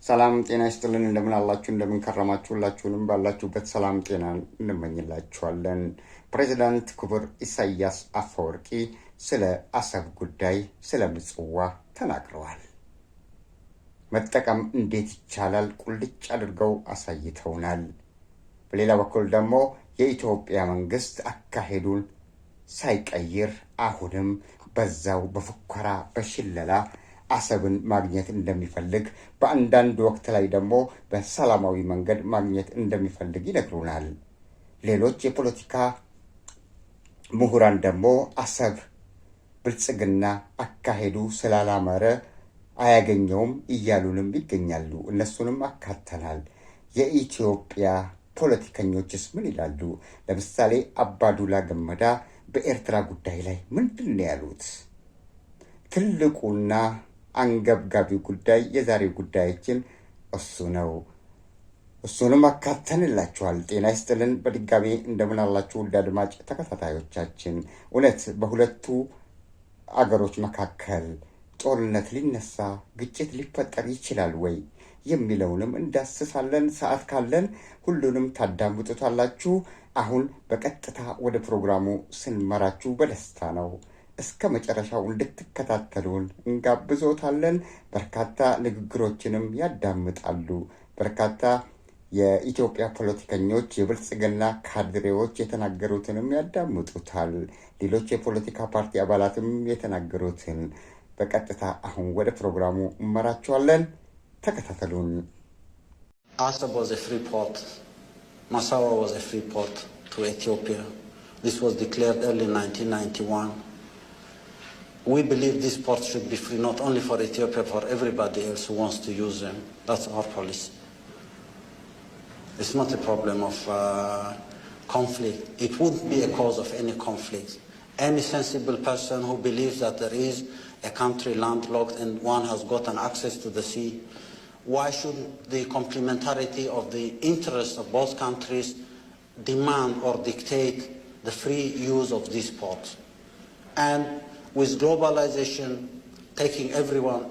ሰላም ጤና ይስጥልን እንደምን አላችሁ እንደምን ከረማችሁ ሁላችሁንም ባላችሁበት ሰላም ጤና እንመኝላችኋለን። ፕሬዝዳንት ክቡር ኢሳያስ አፈወርቂ ስለ አሰብ ጉዳይ ስለ ምጽዋ ተናግረዋል። መጠቀም እንዴት ይቻላል ቁልጭ አድርገው አሳይተውናል። በሌላ በኩል ደግሞ የኢትዮጵያ መንግስት አካሄዱን ሳይቀይር አሁንም በዛው በፉከራ በሽለላ አሰብን ማግኘት እንደሚፈልግ በአንዳንድ ወቅት ላይ ደግሞ በሰላማዊ መንገድ ማግኘት እንደሚፈልግ ይነግሩናል። ሌሎች የፖለቲካ ምሁራን ደግሞ አሰብ ብልጽግና አካሄዱ ስላላመረ አያገኘውም እያሉንም ይገኛሉ። እነሱንም አካተናል። የኢትዮጵያ ፖለቲከኞችስ ምን ይላሉ? ለምሳሌ አባዱላ ገመዳ በኤርትራ ጉዳይ ላይ ምንድን ነው ያሉት? ትልቁና አንገብጋቢው ጉዳይ የዛሬው ጉዳያችን እሱ ነው። እሱንም አካተንላችኋል። ጤና ይስጥልን በድጋሚ እንደምን አላችሁ ውድ አድማጭ ተከታታዮቻችን። እውነት በሁለቱ አገሮች መካከል ጦርነት ሊነሳ ግጭት ሊፈጠር ይችላል ወይ የሚለውንም እንዳስሳለን። ሰዓት ካለን ሁሉንም ታዳምጡታላችሁ። አሁን በቀጥታ ወደ ፕሮግራሙ ስንመራችሁ በደስታ ነው። እስከ መጨረሻው እንድትከታተሉን እንጋብዞታለን። በርካታ ንግግሮችንም ያዳምጣሉ። በርካታ የኢትዮጵያ ፖለቲከኞች የብልጽግና ካድሬዎች የተናገሩትንም ያዳምጡታል። ሌሎች የፖለቲካ ፓርቲ አባላትም የተናገሩትን በቀጥታ አሁን ወደ ፕሮግራሙ እመራችኋለን። ተከታተሉን። Assab was a free port. Massawa was a free port to Ethiopia. This was declared early 1991. We believe these ports should be free not only for Ethiopia, for everybody else who wants to use them. That's our policy. It's not a problem of conflict. It wouldn't be a cause of any conflict. Any sensible person who believes that there is a country landlocked and one has gotten access to the sea, why should the complementarity of the interests of both countries demand or dictate the free use of these ports? And with globalization taking everyone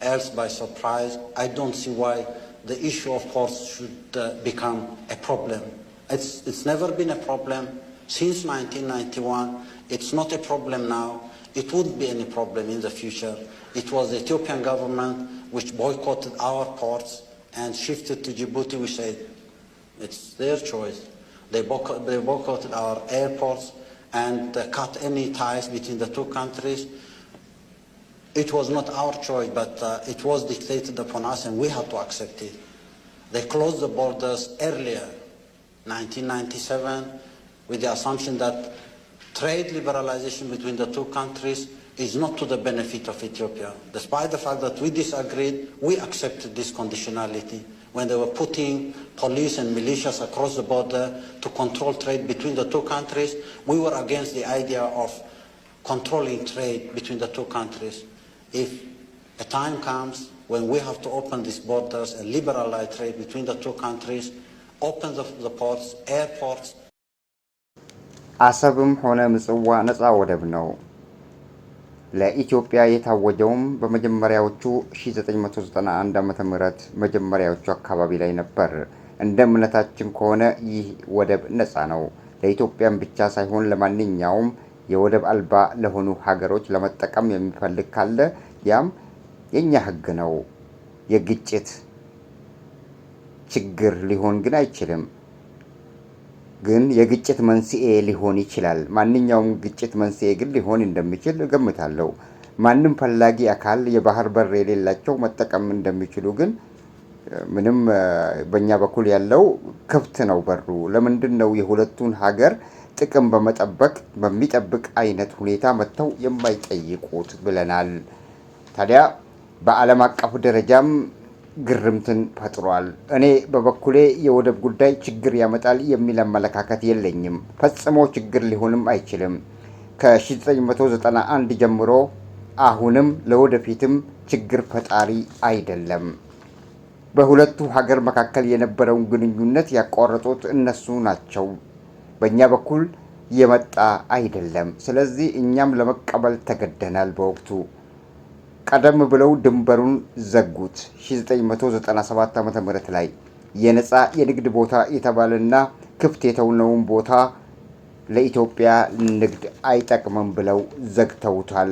else by surprise, I don't see why the issue of ports should become a problem. It's never been a problem since 1991. It's not a problem now. It wouldn't be any problem in the future. It was the Ethiopian government which boycotted our ports and shifted to Djibouti. We said it's their choice. They boycotted our airports and cut any ties between the two countries. It was not our choice, but it was dictated upon us and we had to accept it. They closed the borders earlier, 1997, with the assumption that trade liberalization between the two countries is not to the benefit of Ethiopia. Despite the fact that we disagreed, we accepted this conditionality. When they were putting police and militias across the border to control trade between the two countries, we were against the idea of controlling trade between the two countries. If a time comes when we have to open these borders and liberalize trade between the two countries, open the ports, airports. አሰብም ሆነ ምጽዋ ነፃ ወደብ ነው። ለኢትዮጵያ የታወጀውም በመጀመሪያዎቹ 1991 ዓመተ ምህረት መጀመሪያዎቹ አካባቢ ላይ ነበር። እንደ እምነታችን ከሆነ ይህ ወደብ ነፃ ነው። ለኢትዮጵያም ብቻ ሳይሆን ለማንኛውም የወደብ አልባ ለሆኑ ሀገሮች ለመጠቀም የሚፈልግ ካለ ያም የኛ ህግ ነው። የግጭት ችግር ሊሆን ግን አይችልም። ግን የግጭት መንስኤ ሊሆን ይችላል። ማንኛውም ግጭት መንስኤ ግን ሊሆን እንደሚችል እገምታለሁ። ማንም ፈላጊ አካል የባህር በር የሌላቸው መጠቀም እንደሚችሉ ግን ምንም በእኛ በኩል ያለው ክፍት ነው በሩ። ለምንድን ነው የሁለቱን ሀገር ጥቅም በሚጠብቅ አይነት ሁኔታ መጥተው የማይጠይቁት ብለናል። ታዲያ በዓለም አቀፍ ደረጃም ግርምትን ፈጥሯል። እኔ በበኩሌ የወደብ ጉዳይ ችግር ያመጣል የሚል አመለካከት የለኝም። ፈጽሞ ችግር ሊሆንም አይችልም። ከ1991 ጀምሮ አሁንም ለወደፊትም ችግር ፈጣሪ አይደለም። በሁለቱ ሀገር መካከል የነበረውን ግንኙነት ያቋረጡት እነሱ ናቸው። በእኛ በኩል የመጣ አይደለም። ስለዚህ እኛም ለመቀበል ተገደናል። በወቅቱ ቀደም ብለው ድንበሩን ዘጉት። 1997 ዓ.ም ላይ የነፃ የንግድ ቦታ የተባለና ክፍት የተውነውን ቦታ ለኢትዮጵያ ንግድ አይጠቅምም ብለው ዘግተውታል።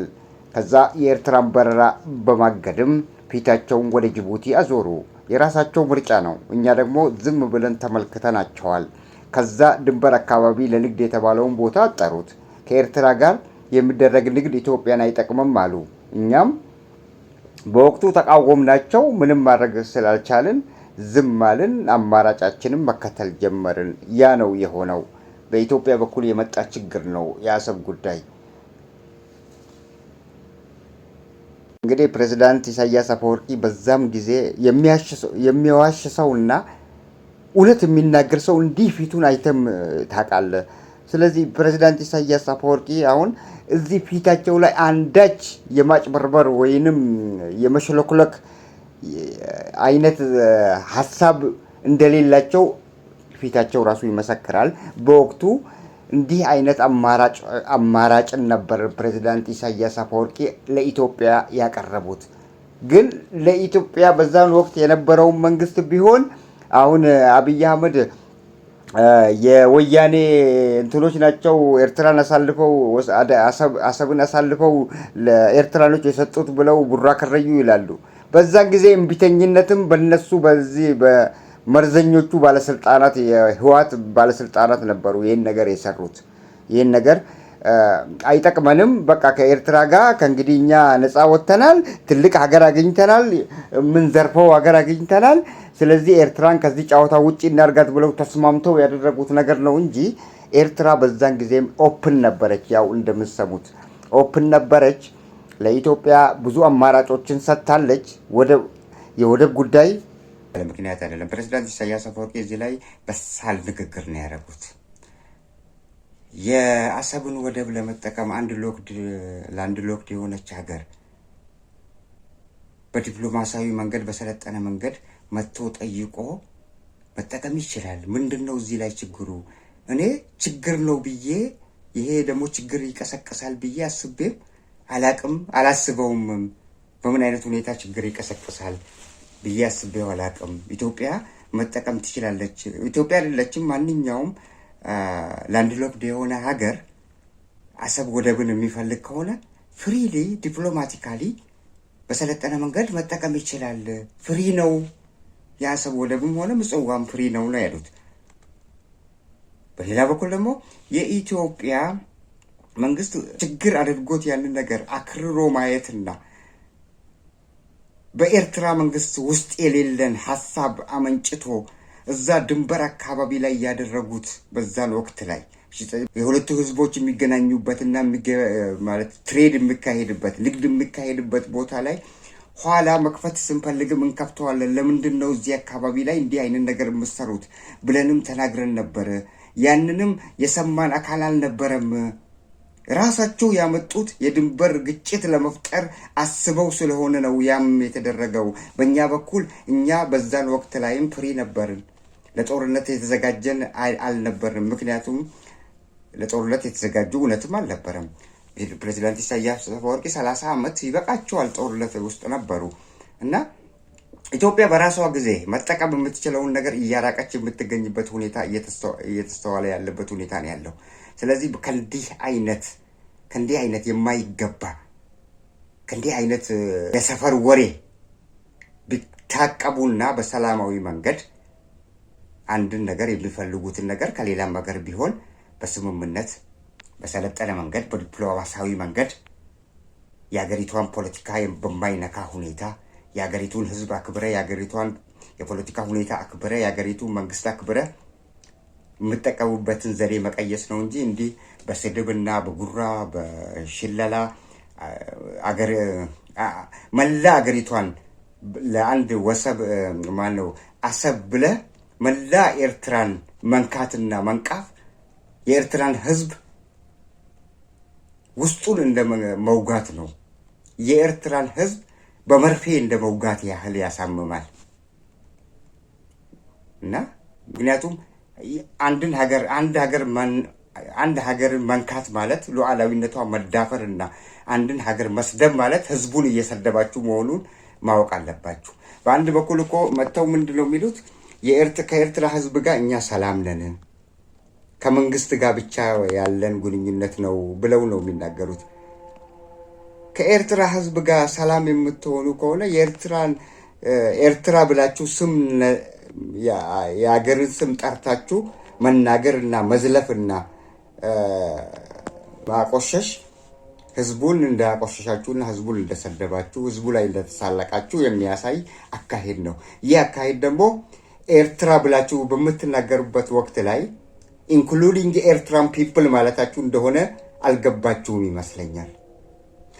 ከዛ የኤርትራን በረራ በማገድም ፊታቸውን ወደ ጅቡቲ አዞሩ። የራሳቸው ምርጫ ነው። እኛ ደግሞ ዝም ብለን ተመልክተናቸዋል። ከዛ ድንበር አካባቢ ለንግድ የተባለውን ቦታ አጠሩት። ከኤርትራ ጋር የሚደረግ ንግድ ኢትዮጵያን አይጠቅምም አሉ። እኛም በወቅቱ ተቃወምናቸው። ምንም ማድረግ ስላልቻልን ዝም አልን። አማራጫችንም መከተል ጀመርን። ያ ነው የሆነው። በኢትዮጵያ በኩል የመጣ ችግር ነው የአሰብ ጉዳይ። እንግዲህ ፕሬዝዳንት ኢሳያስ አፈወርቂ በዛም ጊዜ የሚዋሽ ሰውና እውነት የሚናገር ሰው እንዲህ ፊቱን አይተም ታውቃለህ። ስለዚህ ፕሬዝዳንት ኢሳያስ አፈወርቂ አሁን እዚህ ፊታቸው ላይ አንዳች የማጭበርበር ወይንም የመሸለኩለክ አይነት ሀሳብ እንደሌላቸው ፊታቸው ራሱ ይመሰክራል። በወቅቱ እንዲህ አይነት አማራጭን ነበር ፕሬዝዳንት ኢሳያስ አፈወርቂ ለኢትዮጵያ ያቀረቡት። ግን ለኢትዮጵያ በዛን ወቅት የነበረውን መንግስት ቢሆን አሁን አብይ አህመድ የወያኔ እንትኖች ናቸው ኤርትራን አሳልፈው አሰብን አሳልፈው ለኤርትራኖች የሰጡት ብለው ቡራ ከረዩ ይላሉ። በዛን ጊዜ እምቢተኝነትም በነሱ በዚህ በመርዘኞቹ ባለስልጣናት የህወሓት ባለስልጣናት ነበሩ ይህን ነገር የሰሩት። ይህን ነገር አይጠቅመንም፣ በቃ ከኤርትራ ጋር ከእንግዲህ እኛ ነፃ ወጥተናል፣ ትልቅ ሀገር አግኝተናል፣ የምንዘርፈው ሀገር አግኝተናል፣ ስለዚህ ኤርትራን ከዚህ ጨዋታ ውጪ እናርጋት ብለው ተስማምተው ያደረጉት ነገር ነው እንጂ ኤርትራ በዛን ጊዜም ኦፕን ነበረች። ያው እንደምትሰሙት ኦፕን ነበረች። ለኢትዮጵያ ብዙ አማራጮችን ሰጥታለች። የወደብ ጉዳይ ምክንያት አይደለም። ፕሬዝዳንት ኢሳያስ አፈወርቂ እዚህ ላይ በሳል ንግግር ነው ያደረጉት። የአሰብን ወደብ ለመጠቀም ለአንድ ሎክድ የሆነች ሀገር በዲፕሎማሲያዊ መንገድ በሰለጠነ መንገድ መጥቶ ጠይቆ መጠቀም ይችላል። ምንድን ነው እዚህ ላይ ችግሩ? እኔ ችግር ነው ብዬ ይሄ ደግሞ ችግር ይቀሰቅሳል ብዬ አስቤም አላቅም፣ አላስበውም። በምን አይነት ሁኔታ ችግር ይቀሰቅሳል ብዬ አስቤው አላቅም። ኢትዮጵያ መጠቀም ትችላለች። ኢትዮጵያ አይደለችም፣ ማንኛውም ላንድ ሎክድ የሆነ ሀገር አሰብ ወደብን የሚፈልግ ከሆነ ፍሪሊ ዲፕሎማቲካሊ በሰለጠነ መንገድ መጠቀም ይችላል። ፍሪ ነው የአሰብ ወደብም ሆነ ምጽዋም ፍሪ ነው ነው ያሉት። በሌላ በኩል ደግሞ የኢትዮጵያ መንግስት ችግር አድርጎት ያንን ነገር አክርሮ ማየትና በኤርትራ መንግስት ውስጥ የሌለን ሀሳብ አመንጭቶ እዛ ድንበር አካባቢ ላይ ያደረጉት በዛን ወቅት ላይ የሁለቱ ህዝቦች የሚገናኙበትና ማለት ትሬድ የሚካሄድበት ንግድ የሚካሄድበት ቦታ ላይ ኋላ መክፈት ስንፈልግም እንከፍተዋለን። ለምንድን ነው እዚህ አካባቢ ላይ እንዲህ አይነት ነገር የምትሰሩት ብለንም ተናግረን ነበር። ያንንም የሰማን አካል አልነበረም። ራሳቸው ያመጡት የድንበር ግጭት ለመፍጠር አስበው ስለሆነ ነው ያም የተደረገው። በእኛ በኩል እኛ በዛን ወቅት ላይም ፍሪ ነበርን። ለጦርነት የተዘጋጀን አልነበርም። ምክንያቱም ለጦርነት የተዘጋጁ እውነትም አልነበረም። ፕሬዚዳንት ኢሳያስ አፈወርቂ 30 ዓመት ይበቃቸዋል ጦርነት ውስጥ ነበሩ እና ኢትዮጵያ በራሷ ጊዜ መጠቀም የምትችለውን ነገር እያራቀች የምትገኝበት ሁኔታ እየተስተዋለ ያለበት ሁኔታ ነው ያለው። ስለዚህ ከእንዲህ አይነት የማይገባ ከእንዲህ አይነት የሰፈር ወሬ ቢታቀቡና በሰላማዊ መንገድ አንድን ነገር የሚፈልጉትን ነገር ከሌላም ሀገር ቢሆን በስምምነት በሰለጠነ መንገድ በዲፕሎማሲያዊ መንገድ የሀገሪቷን ፖለቲካ በማይነካ ሁኔታ የሀገሪቱን ህዝብ አክብረ የሀገሪቷን የፖለቲካ ሁኔታ አክብረ የሀገሪቱን መንግስት አክብረ የምጠቀሙበትን ዘዴ መቀየስ ነው እንጂ እንዲህ በስድብና በጉራ በሽለላ መላ ሀገሪቷን ለአንድ ወሰብ አሰብ ብለ መላ ኤርትራን መንካትና መንቃፍ የኤርትራን ህዝብ ውስጡን እንደ መውጋት ነው። የኤርትራን ህዝብ በመርፌ እንደ መውጋት ያህል ያሳምማል እና ምክንያቱም አንድ አንድ ሀገርን መንካት ማለት ሉዓላዊነቷ መዳፈርና አንድን ሀገር መስደብ ማለት ህዝቡን እየሰደባችሁ መሆኑን ማወቅ አለባችሁ። በአንድ በኩል እኮ መጥተው ምንድነው የሚሉት ከኤርትራ ህዝብ ጋር እኛ ሰላም ነን፣ ከመንግስት ጋር ብቻ ያለን ግንኙነት ነው ብለው ነው የሚናገሩት። ከኤርትራ ህዝብ ጋር ሰላም የምትሆኑ ከሆነ ኤርትራ ብላችሁ ስም የሀገርን ስም ጠርታችሁ መናገርና መዝለፍና ማቆሸሽ ህዝቡን እንዳቆሸሻችሁና ህዝቡን እንደሰደባችሁ ህዝቡ ላይ እንደተሳለቃችሁ የሚያሳይ አካሄድ ነው። ይህ አካሄድ ደግሞ ኤርትራ ብላችሁ በምትናገሩበት ወቅት ላይ ኢንክሉዲንግ ኤርትራን ፒፕል ማለታችሁ እንደሆነ አልገባችሁም ይመስለኛል።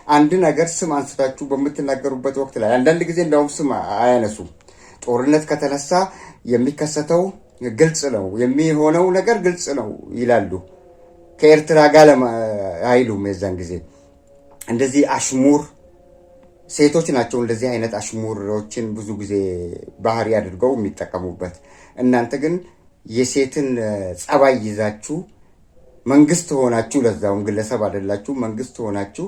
አንድ ነገር ስም አንስታችሁ በምትናገሩበት ወቅት ላይ አንዳንድ ጊዜ እንደውም ስም አያነሱም። ጦርነት ከተነሳ የሚከሰተው ግልጽ ነው፣ የሚሆነው ነገር ግልጽ ነው ይላሉ። ከኤርትራ ጋር አይሉም። የዛን ጊዜ እንደዚህ አሽሙር ሴቶች ናቸው እንደዚህ አይነት አሽሙሮችን ብዙ ጊዜ ባህሪ አድርገው የሚጠቀሙበት። እናንተ ግን የሴትን ጸባይ ይዛችሁ መንግስት ሆናችሁ፣ ለዛውም ግለሰብ አይደላችሁ፣ መንግስት ሆናችሁ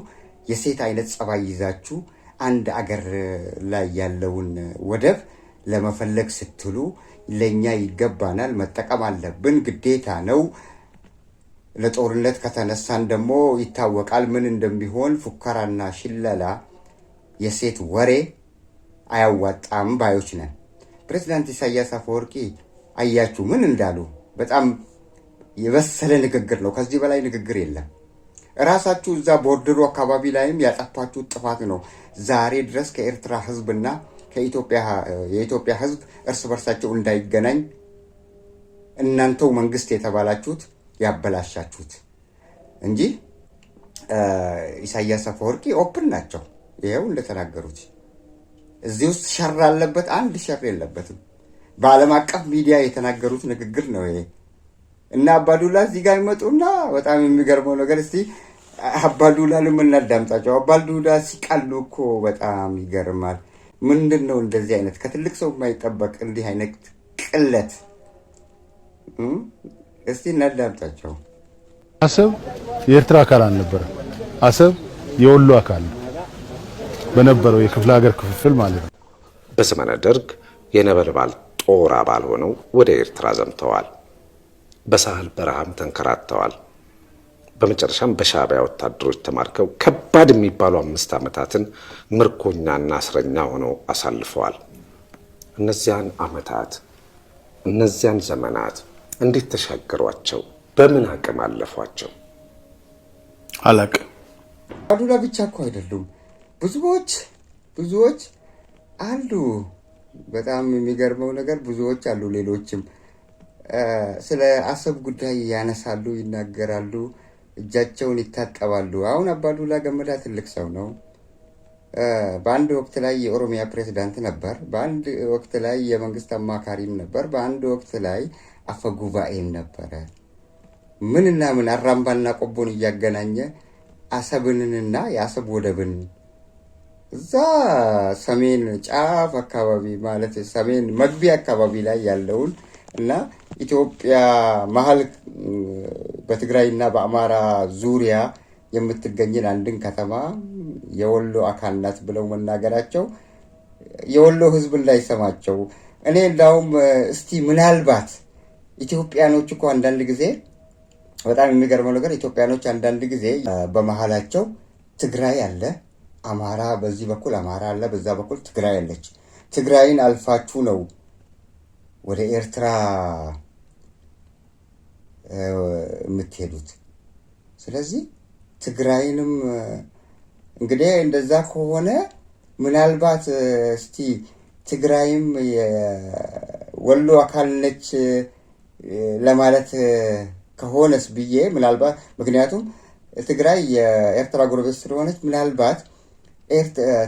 የሴት አይነት ጸባይ ይዛችሁ አንድ አገር ላይ ያለውን ወደብ ለመፈለግ ስትሉ ለኛ ይገባናል፣ መጠቀም አለብን፣ ግዴታ ነው። ለጦርነት ከተነሳን ደግሞ ይታወቃል ምን እንደሚሆን። ፉከራና ሽለላ፣ የሴት ወሬ አያዋጣም ባዮች ነን። ፕሬዚዳንት ኢሳያስ አፈወርቂ አያችሁ ምን እንዳሉ። በጣም የበሰለ ንግግር ነው። ከዚህ በላይ ንግግር የለም። እራሳችሁ እዛ ቦርደሩ አካባቢ ላይም ያጠፋችሁት ጥፋት ነው። ዛሬ ድረስ ከኤርትራ ህዝብና የኢትዮጵያ ህዝብ እርስ በርሳቸው እንዳይገናኝ እናንተው መንግስት የተባላችሁት ያበላሻችሁት እንጂ ኢሳያስ አፈወርቂ ኦፕን ናቸው። ይሄው እንደተናገሩት እዚህ ውስጥ ሸር አለበት፣ አንድ ሸር የለበትም። በዓለም አቀፍ ሚዲያ የተናገሩት ንግግር ነው ይሄ። እና አባዱላ እዚህ ጋር ይመጡና በጣም የሚገርመው ነገር እስቲ አባዱላንም እናዳምጣቸው። አባዱላ ሲቃሉ እኮ በጣም ይገርማል። ምንድን ነው እንደዚህ አይነት ከትልቅ ሰው የማይጠበቅ እንዲህ አይነት ቅለት? እስቲ እናዳምጣቸው። አሰብ የኤርትራ አካል አልነበረ። አሰብ የወሎ አካል በነበረው የክፍለ ሀገር ክፍፍል ማለት ነው። በዘመነ ደርግ የነበልባል ጦር አባል ሆነው ወደ ኤርትራ ዘምተዋል። በሳህል በረሃም ተንከራተዋል። በመጨረሻም በሻዕቢያ ወታደሮች ተማርከው ከባድ የሚባሉ 5 ዓመታትን ምርኮኛና እስረኛ ሆነው አሳልፈዋል። እነዚያን ዓመታት እነዚያን ዘመናት እንዴት ተሻገሯቸው? በምን አቅም አለፏቸው? አላቅም። አባዱላ ብቻ እኮ አይደሉም፣ ብዙዎች አሉ። በጣም የሚገርመው ነገር ብዙዎች አሉ። ሌሎችም ስለ አሰብ ጉዳይ ያነሳሉ፣ ይናገራሉ፣ እጃቸውን ይታጠባሉ። አሁን አባዱላ ገመዳ ትልቅ ሰው ነው። በአንድ ወቅት ላይ የኦሮሚያ ፕሬዝዳንት ነበር። በአንድ ወቅት ላይ የመንግስት አማካሪም ነበር። በአንድ ወቅት ላይ አፈጉባኤም ነበረ። ምንና ምን አራምባና ቆቦን እያገናኘ አሰብንና የአሰብ ወደብን እዛ ሰሜን ጫፍ አካባቢ ማለት ሰሜን መግቢያ አካባቢ ላይ ያለውን እና ኢትዮጵያ መሀል በትግራይና በአማራ ዙሪያ የምትገኝን አንድን ከተማ የወሎ አካል ናት ብለው መናገራቸው የወሎ ህዝብ እንዳይሰማቸው። እኔ እንዳውም እስቲ ምናልባት ኢትዮጵያኖች እኮ አንዳንድ ጊዜ በጣም የሚገርመው ነገር ኢትዮጵያኖች አንዳንድ ጊዜ በመሀላቸው ትግራይ አለ፣ አማራ በዚህ በኩል አማራ አለ፣ በዛ በኩል ትግራይ አለች። ትግራይን አልፋችሁ ነው ወደ ኤርትራ የምትሄዱት። ስለዚህ ትግራይንም እንግዲህ እንደዛ ከሆነ ምናልባት እስቲ ትግራይም የወሎ አካል ነች ለማለት ከሆነስ ብዬ ምናልባት ምክንያቱም ትግራይ የኤርትራ ጎረቤት ስለሆነች ምናልባት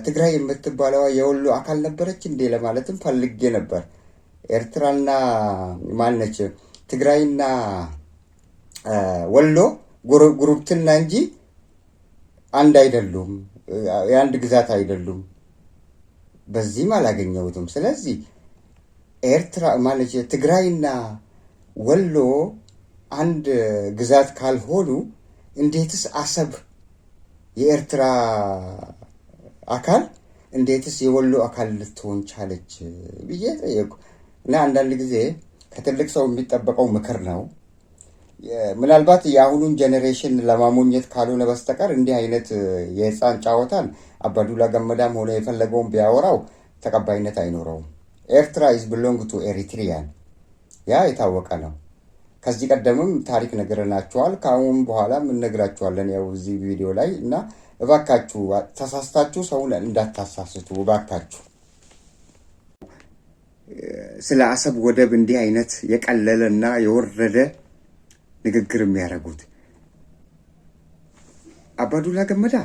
ትግራይ የምትባለዋ የወሎ አካል ነበረች እንዴ ለማለትም ፈልጌ ነበር። ኤርትራና ማነች ትግራይና ወሎ ጉሩብትና እንጂ አንድ አይደሉም፣ የአንድ ግዛት አይደሉም። በዚህም አላገኘሁትም። ስለዚህ ኤርትራ ማለች ትግራይና ወሎ አንድ ግዛት ካልሆኑ እንዴትስ አሰብ የኤርትራ አካል እንዴትስ የወሎ አካል ልትሆን ቻለች ብዬ ጠየቁ። እና አንዳንድ ጊዜ ከትልቅ ሰው የሚጠበቀው ምክር ነው። ምናልባት የአሁኑን ጄኔሬሽን ለማሞኘት ካልሆነ በስተቀር እንዲህ አይነት የህፃን ጫወታን አባዱላ ገመዳም ሆነ የፈለገውን ቢያወራው ተቀባይነት አይኖረውም። ኤርትራ ኢዝ ቢሎንግ ቱ ኤሪትሪያን፣ ያ የታወቀ ነው። ከዚህ ቀደምም ታሪክ ነግረናችኋል፣ ከአሁን በኋላም እንነግራችኋለን ያው እዚህ ቪዲዮ ላይ። እና እባካችሁ ተሳስታችሁ ሰውን እንዳታሳስቱ እባካችሁ። ስለ አሰብ ወደብ እንዲህ አይነት የቀለለና የወረደ ንግግር የሚያደርጉት አባዱላ ገመዳ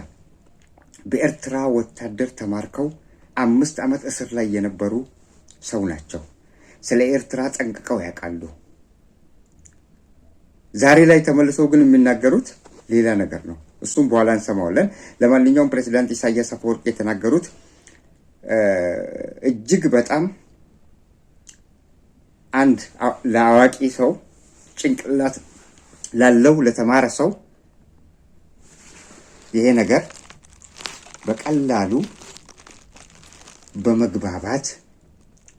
በኤርትራ ወታደር ተማርከው 5 ዓመት እስር ላይ የነበሩ ሰው ናቸው። ስለ ኤርትራ ጠንቅቀው ያውቃሉ። ዛሬ ላይ ተመልሰው ግን የሚናገሩት ሌላ ነገር ነው። እሱም በኋላ እንሰማዋለን። ለማንኛውም ፕሬዚዳንት ኢሳያስ አፈወርቂ የተናገሩት እጅግ በጣም አንድ ለአዋቂ ሰው ጭንቅላት ላለው ለተማረ ሰው ይሄ ነገር በቀላሉ በመግባባት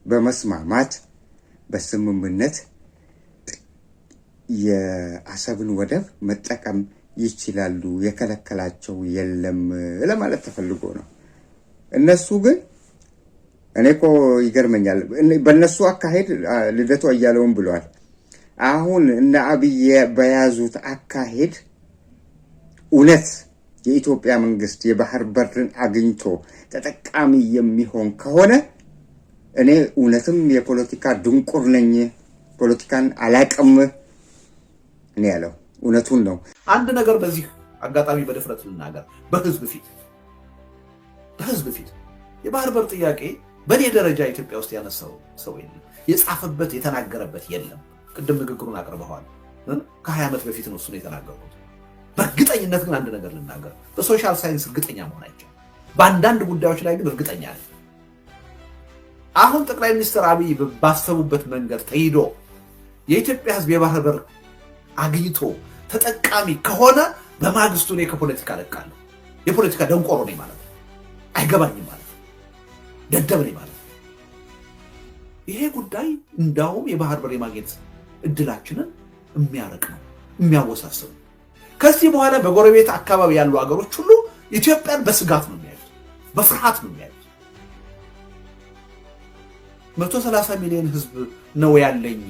በመስማማት በስምምነት የአሰብን ወደብ መጠቀም ይችላሉ፣ የከለከላቸው የለም ለማለት ተፈልጎ ነው። እነሱ ግን እኔ እኮ ይገርመኛል። በእነሱ አካሄድ ልደቱ አያለውም ብሏል። አሁን እነ አብይ በያዙት አካሄድ እውነት የኢትዮጵያ መንግስት የባህር በርን አግኝቶ ተጠቃሚ የሚሆን ከሆነ እኔ እውነትም የፖለቲካ ድንቁር ነኝ፣ ፖለቲካን አላቅም እኔ ያለው እውነቱን ነው። አንድ ነገር በዚህ አጋጣሚ በድፍረት ልናገር፣ በህዝብ ፊት የባህር በር ጥያቄ በእኔ ደረጃ ኢትዮጵያ ውስጥ ያነሳው ሰው የለም፣ የጻፈበት የተናገረበት የለም። ቅድም ንግግሩን አቅርበዋል። ከ20 ዓመት በፊት ነው እሱን የተናገሩት። በእርግጠኝነት ግን አንድ ነገር ልናገር፣ በሶሻል ሳይንስ እርግጠኛ መሆን አይቻልም። በአንዳንድ ጉዳዮች ላይ ግን እርግጠኛ ነኝ። አሁን ጠቅላይ ሚኒስትር አብይ ባሰቡበት መንገድ ተሄዶ የኢትዮጵያ ህዝብ የባህር በር አግኝቶ ተጠቃሚ ከሆነ በማግስቱ እኔ ከፖለቲካ ለቃለሁ። የፖለቲካ ደንቆሮ ነኝ ማለት ነው። አይገባኝም ማለት ነው። ደደብ ነኝ ማለት ነው። ይሄ ጉዳይ እንዳውም የባህር በር የማግኘት እድላችንን የሚያረቅ ነው፣ የሚያወሳስብ። ከዚህ በኋላ በጎረቤት አካባቢ ያሉ ሀገሮች ሁሉ ኢትዮጵያን በስጋት ነው የሚያዩት፣ በፍርሃት ነው የሚያዩት። 130 ሚሊዮን ህዝብ ነው ያለኝ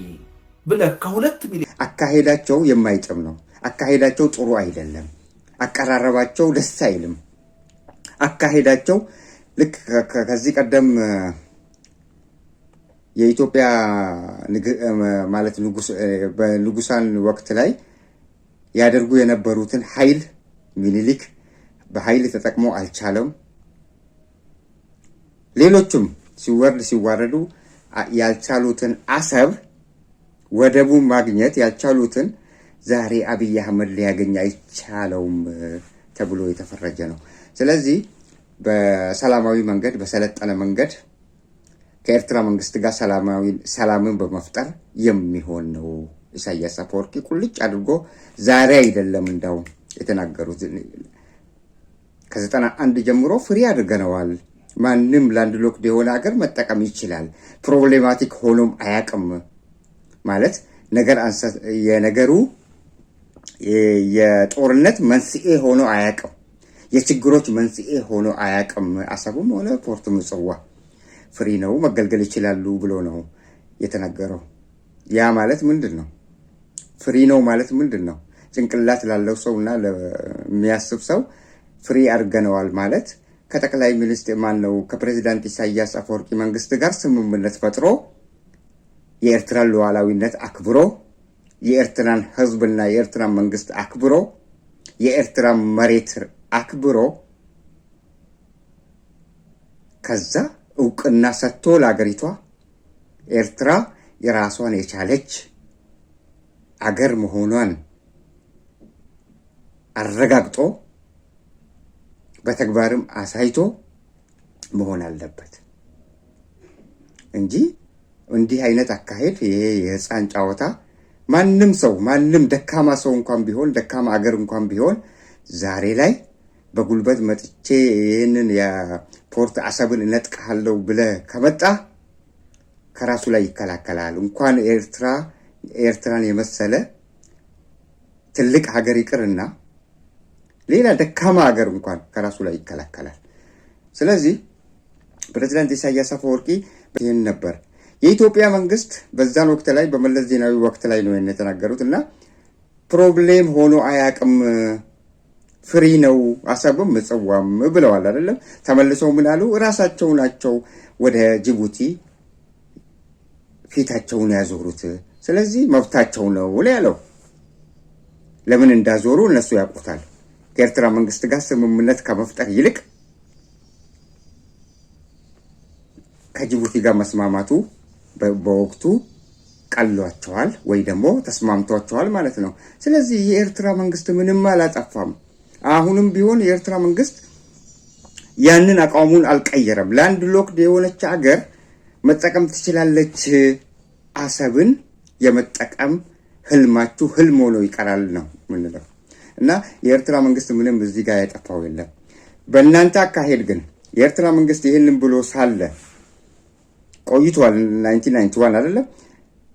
ብለህ ከ2 ሚሊዮን አካሄዳቸው የማይጥም ነው። አካሄዳቸው ጥሩ አይደለም። አቀራረባቸው ደስ አይልም። አካሄዳቸው ልክ ከዚህ ቀደም የኢትዮጵያ ማለት በንጉሳን ወቅት ላይ ያደርጉ የነበሩትን ኃይል ሚኒሊክ በኃይል ተጠቅሞ አልቻለም። ሌሎችም ሲዋረዱ ያልቻሉትን አሰብ ወደቡ ማግኘት ያልቻሉትን ዛሬ አብይ አህመድ ሊያገኝ አይቻለውም ተብሎ የተፈረጀ ነው። ስለዚህ በሰላማዊ መንገድ በሰለጠነ መንገድ ከኤርትራ መንግስት ጋር ሰላምን በመፍጠር የሚሆን ነው። ኢሳያስ አፈወርቂ ቁልጭ አድርጎ ዛሬ አይደለም እንዳው የተናገሩት፣ ከ91 ጀምሮ ፍሪ አድርገነዋል። ማንም ላንድ ሎክድ የሆነ ሀገር መጠቀም ይችላል። ፕሮብሌማቲክ ሆኖም አያቅም ማለት የነገሩ የጦርነት መንስኤ ሆኖ አያቅም። የችግሮች መንስኤ ሆኖ አያቅም። አሰቡም ሆነ ፖርት ምጽዋ ፍሪ ነው፣ መገልገል ይችላሉ ብሎ ነው የተናገረው። ያ ማለት ምንድን ነው? ፍሪ ነው ማለት ምንድን ነው? ጭንቅላት ላለው ሰውና ለሚያስብ ሰው ፍሪ አድርገነዋል ማለት ከጠቅላይ ሚኒስትር ነው ከፕሬዚዳንት ኢሳያስ አፈወርቂ መንግስት ጋር ስምምነት ፈጥሮ የኤርትራን ሉዓላዊነት አክብሮ የኤርትራን ህዝብና የኤርትራን መንግስት አክብሮ የኤርትራን መሬት አክብሮ ከዛ እውቅና ሰጥቶ ለአገሪቷ ኤርትራ የራሷን የቻለች አገር መሆኗን አረጋግጦ በተግባርም አሳይቶ መሆን አለበት እንጂ እንዲህ አይነት አካሄድ ይሄ የህፃን ጨዋታ ማንም ሰው ማንም ደካማ ሰው እንኳን ቢሆን ደካማ አገር እንኳን ቢሆን ዛሬ ላይ በጉልበት መጥቼ ይህንን የፖርት አሰብን እነጥቃለሁ ብለህ ከመጣ ከራሱ ላይ ይከላከላል። እንኳን ኤርትራን የመሰለ ትልቅ ሀገር ይቅርና ሌላ ደካማ ሀገር እንኳን ከራሱ ላይ ይከላከላል። ስለዚህ ፕሬዝዳንት ኢሳያስ አፈወርቂ ይህን ነበር የኢትዮጵያ መንግስት በዛን ወቅት ላይ በመለስ ዜናዊ ወቅት ላይ ነው የተናገሩት እና ፕሮብሌም ሆኖ አያቅም ፍሪ ነው አሰብም ምጽዋም ብለዋል አይደለም። ተመልሰው ምን አሉ? ራሳቸው ናቸው ወደ ጅቡቲ ፊታቸውን ያዞሩት፣ ስለዚህ መብታቸው ነው ያለው። ለምን እንዳዞሩ እነሱ ያውቁታል። ከኤርትራ መንግስት ጋር ስምምነት ከመፍጠር ይልቅ ከጅቡቲ ጋር መስማማቱ በወቅቱ ቀሏቸዋል ወይ ደግሞ ተስማምቷቸዋል ማለት ነው። ስለዚህ የኤርትራ መንግስት ምንም አላጠፋም። አሁንም ቢሆን የኤርትራ መንግስት ያንን አቋሙን አልቀየረም። ላንድ ሎክድ የሆነች ሀገር መጠቀም ትችላለች። አሰብን የመጠቀም ህልማችሁ ህልም ሆኖ ይቀራል ነው ምንለው እና የኤርትራ መንግስት ምንም እዚህ ጋር ያጠፋው የለም። በእናንተ አካሄድ ግን የኤርትራ መንግስት ይህንን ብሎ ሳለ ቆይቷል 1991 አይደለም።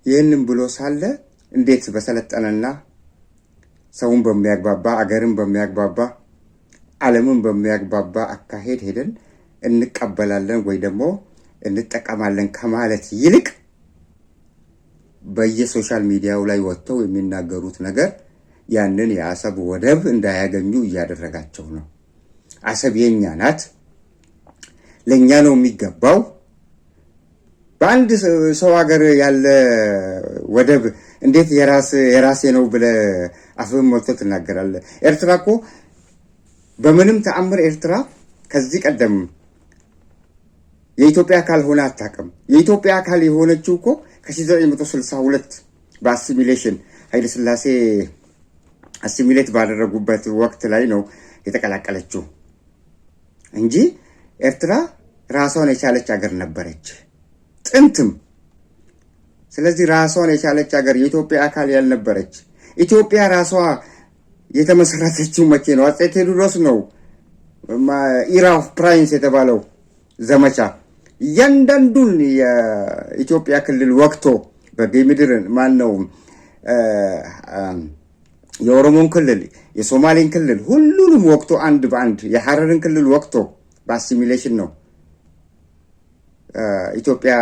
ይህንን ብሎ ሳለ እንዴት በሰለጠነና ሰውን በሚያግባባ አገርን በሚያግባባ ዓለምን በሚያግባባ አካሄድ ሄደን እንቀበላለን ወይ ደግሞ እንጠቀማለን ከማለት ይልቅ በየሶሻል ሚዲያው ላይ ወጥተው የሚናገሩት ነገር ያንን የአሰብ ወደብ እንዳያገኙ እያደረጋቸው ነው። አሰብ የኛ ናት፣ ለኛ ነው የሚገባው። በአንድ ሰው ሀገር ያለ ወደብ እንዴት የራሴ ነው ብለህ አፍህን ሞልተህ ትናገራለህ? ኤርትራ እኮ በምንም ተአምር ኤርትራ ከዚህ ቀደም የኢትዮጵያ አካል ሆነ አታውቅም። የኢትዮጵያ አካል የሆነችው እኮ ከ1962 በአሲሚሌሽን ኃይለ ሥላሴ አሲሚሌት ባደረጉበት ወቅት ላይ ነው የተቀላቀለችው እንጂ ኤርትራ ራሷን የቻለች ሀገር ነበረች ጥንትም። ስለዚህ ራሷን የቻለች ሀገር የኢትዮጵያ አካል ያልነበረች ኢትዮጵያ ራሷ የተመሰረተችው መቼ ነው? አፄ ቴዎድሮስ ነው ኢራ ኦፍ ፕራይንስ የተባለው ዘመቻ እያንዳንዱን የኢትዮጵያ ክልል ወቅቶ በጌምድርን ማን ነው የኦሮሞን ክልል የሶማሌን ክልል ሁሉንም ወቅቶ አንድ በአንድ የሐረርን ክልል ወቅቶ በአሲሚሌሽን ነው ኢትዮጵያ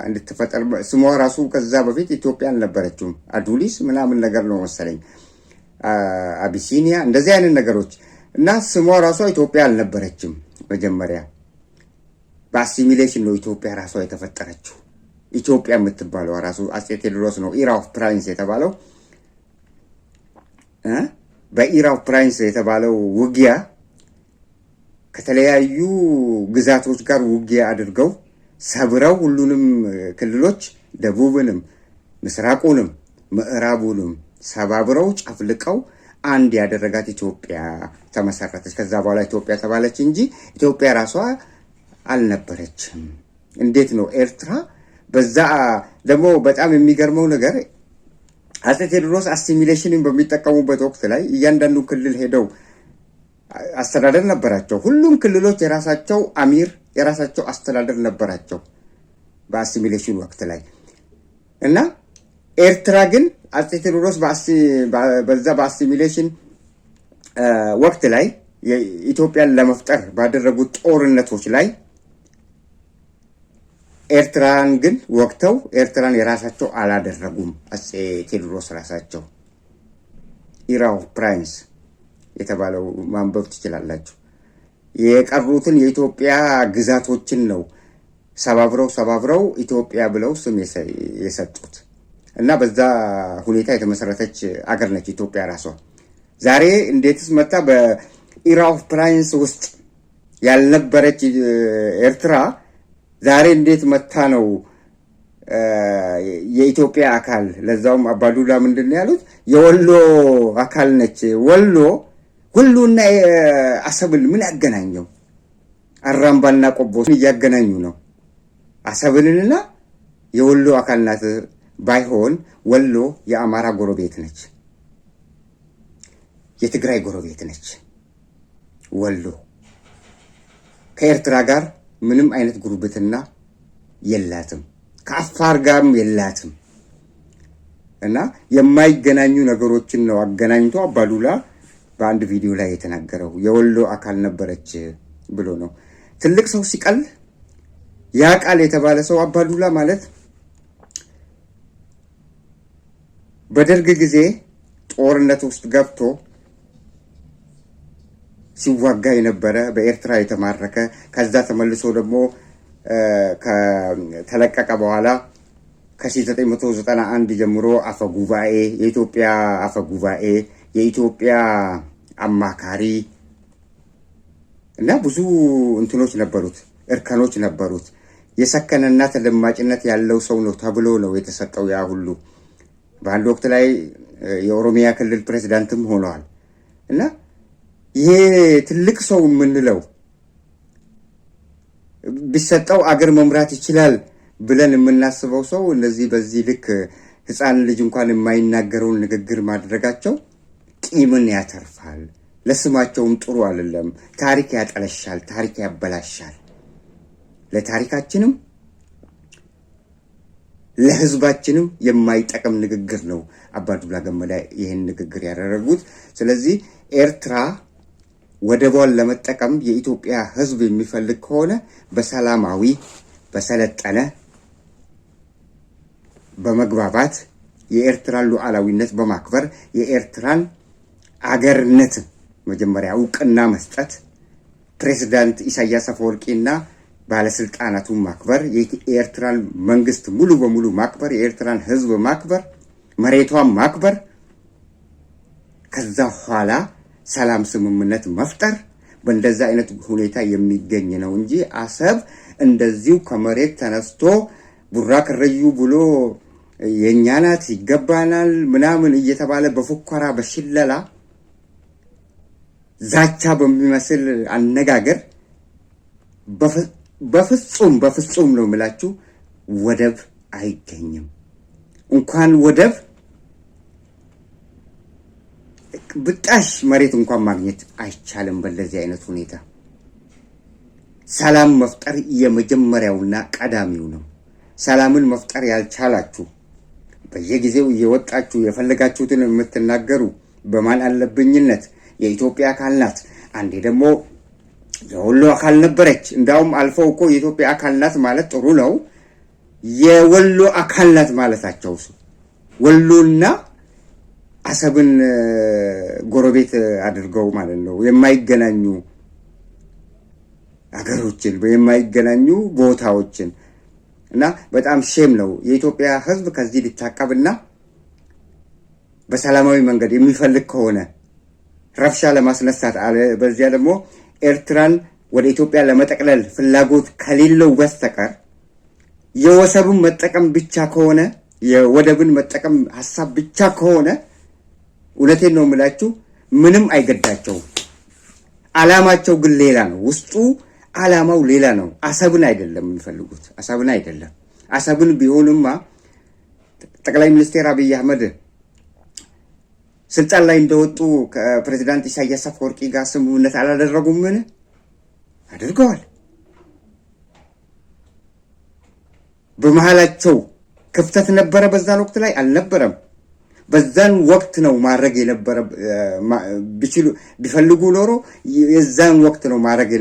እንድትፈጠር። ስሟ ራሱ ከዛ በፊት ኢትዮጵያ አልነበረችም። አዱሊስ ምናምን ነገር ነው መሰለኝ፣ አቢሲኒያ እንደዚህ አይነት ነገሮች እና ስሟ ራሷ ኢትዮጵያ አልነበረችም። መጀመሪያ በአሲሚሌሽን ነው ኢትዮጵያ ራሷ የተፈጠረችው። ኢትዮጵያ የምትባለው ራሱ አፄ ቴዎድሮስ ነው ኢራ ኦፍ ፕራይንስ የተባለው። በኢራ ኦፍ ፕራይንስ የተባለው ውጊያ ከተለያዩ ግዛቶች ጋር ውጊያ አድርገው ሰብረው ሁሉንም ክልሎች ደቡብንም ምስራቁንም ምዕራቡንም ሰባብረው ጨፍልቀው አንድ ያደረጋት ኢትዮጵያ ተመሰረተች። ከዛ በኋላ ኢትዮጵያ ተባለች እንጂ ኢትዮጵያ ራሷ አልነበረችም። እንዴት ነው ኤርትራ? በዛ ደግሞ በጣም የሚገርመው ነገር አፄ ቴዎድሮስ አሲሚሌሽንን በሚጠቀሙበት ወቅት ላይ እያንዳንዱ ክልል ሄደው አስተዳደር ነበራቸው። ሁሉም ክልሎች የራሳቸው አሚር የራሳቸው አስተዳደር ነበራቸው በአሲሚሌሽን ወቅት ላይ እና ኤርትራ ግን አፄ ቴዎድሮስ በዛ በአሲሚሌሽን ወቅት ላይ ኢትዮጵያን ለመፍጠር ባደረጉት ጦርነቶች ላይ ኤርትራን ግን ወቅተው ኤርትራን የራሳቸው አላደረጉም። አፄ ቴዎድሮስ ራሳቸው ኢራ ኦፍ ፕራይንስ የተባለው ማንበብ ትችላላችሁ። የቀሩትን የኢትዮጵያ ግዛቶችን ነው ሰባብረው ኢትዮጵያ ብለው ስም የሰጡት እና በዛ ሁኔታ የተመሰረተች አገር ነች ኢትዮጵያ ራሷ። ዛሬ እንዴትስ መጣ በኢራ ኦፍ ፕራይንስ ውስጥ ያልነበረች ኤርትራ ዛሬ እንዴት መታ ነው የኢትዮጵያ አካል? ለዛውም አባዱላ ምንድን ነው ያሉት? የወሎ አካል ነች። ወሎና አሰብን ምን ያገናኘው? አራምባና ቆቦን እያገናኙ ነው። አሰብንና የወሎ አካል ናት ባይሆን ወሎ የአማራ ጎረቤት ነች፣ የትግራይ ጎረቤት ነች። ወሎ ከኤርትራ ጋር ምንም አይነት ጉርብትና የላትም፣ ከአፋር ጋርም የላትም። እና የማይገናኙ ነገሮችን ነው አገናኝቶ አባዱላ በአንድ ቪዲዮ ላይ የተናገረው። የወሎ አካል ነበረች ብሎ ነው። ትልቅ ሰው ሲቀል ያ ቃል የተባለ ሰው አባዱላ ማለት በደርግ ጊዜ ጦርነት ውስጥ ገብቶ ሲዋጋ የነበረ በኤርትራ የተማረከ ከዛ ተመልሶ ደግሞ ከተለቀቀ በኋላ ከ1991 ጀምሮ አፈጉባኤ፣ የኢትዮጵያ አፈጉባኤ፣ የኢትዮጵያ አማካሪ እና ብዙ እንትኖች ነበሩት፣ እርከኖች ነበሩት። የሰከነና ተደማጭነት ያለው ሰው ነው ተብሎ ነው የተሰጠው ያ ሁሉ። በአንድ ወቅት ላይ የኦሮሚያ ክልል ፕሬዝዳንትም ሆነዋል። እና ይሄ ትልቅ ሰው የምንለው ቢሰጠው አገር መምራት ይችላል ብለን የምናስበው ሰው እነዚህ በዚህ ልክ ሕፃን ልጅ እንኳን የማይናገረውን ንግግር ማድረጋቸው ቂምን ያተርፋል። ለስማቸውም ጥሩ አይደለም። ታሪክ ያጠለሻል፣ ታሪክ ያበላሻል። ለታሪካችንም ለህዝባችንም የማይጠቅም ንግግር ነው አባዱላ ገመዳ ይህን ንግግር ያደረጉት። ስለዚህ ኤርትራ ወደቧን ለመጠቀም የኢትዮጵያ ህዝብ የሚፈልግ ከሆነ በሰላማዊ በሰለጠነ በመግባባት የኤርትራን ሉዓላዊነት በማክበር የኤርትራን አገርነት መጀመሪያ እውቅና መስጠት፣ ፕሬዝዳንት ኢሳያስ አፈወርቂና ባለስልጣናቱን ማክበር፣ የኤርትራን መንግስት ሙሉ በሙሉ ማክበር፣ የኤርትራን ህዝብ ማክበር፣ መሬቷን ማክበር፣ ከዛ ኋላ ሰላም ስምምነት መፍጠር በእንደዛ አይነት ሁኔታ የሚገኝ ነው እንጂ አሰብ እንደዚሁ ከመሬት ተነስቶ ቡራ ከረዩ ብሎ የኛ ናት ይገባናል ምናምን እየተባለ በፉከራ በሽለላ ዛቻ በሚመስል አነጋገር በፍጹም ነው የምላችሁ ወደብ አይገኝም። እንኳን ወደብ ብጣሽ መሬት እንኳን ማግኘት አይቻልም። በለዚህ አይነት ሁኔታ ሰላም መፍጠር የመጀመሪያውና ቀዳሚው ነው። ሰላምን መፍጠር ያልቻላችሁ በየጊዜው እየወጣችሁ የፈለጋችሁትን የምትናገሩ በማን አለብኝነት የኢትዮጵያ አካል ናት፣ አንዴ ደግሞ የወሎ አካል ነበረች፣ እንዳውም አልፈው እኮ የኢትዮጵያ አካል ናት ማለት ጥሩ ነው፣ የወሎ አካል ናት ማለታቸው ወሎና አሰብን ጎረቤት አድርገው ማለት ነው። የማይገናኙ አገሮችን የማይገናኙ ቦታዎችን እና በጣም ሼም ነው። የኢትዮጵያ ሕዝብ ከዚህ ሊታቀብና በሰላማዊ መንገድ የሚፈልግ ከሆነ ረብሻ ለማስነሳት አለ በዚያ ደግሞ ኤርትራን ወደ ኢትዮጵያ ለመጠቅለል ፍላጎት ከሌለው በስተቀር የወሰብን መጠቀም ብቻ ከሆነ የወደብን መጠቀም ሐሳብ ብቻ ከሆነ እውነቴን ነው የምላችሁ ምንም አይገዳቸውም። አላማቸው ግን ሌላ ነው። ውስጡ አላማው ሌላ ነው። አሰብን አይደለም የሚፈልጉት፣ አሰብን አይደለም። አሰብን ቢሆንማ ጠቅላይ ሚኒስትር አብይ አህመድ ስልጣን ላይ እንደወጡ ከፕሬዝዳንት ኢሳያስ አፈወርቂ ጋር ስምምነት አላደረጉም? ምን አድርገዋል? በመሃላቸው ክፍተት ነበረ? በዛን ወቅት ላይ አልነበረም። በዛን ወቅት ነው ማድረግ የነበረ ቢፈልጉ ኖሮ የዛን ወቅት ነው ማድረግ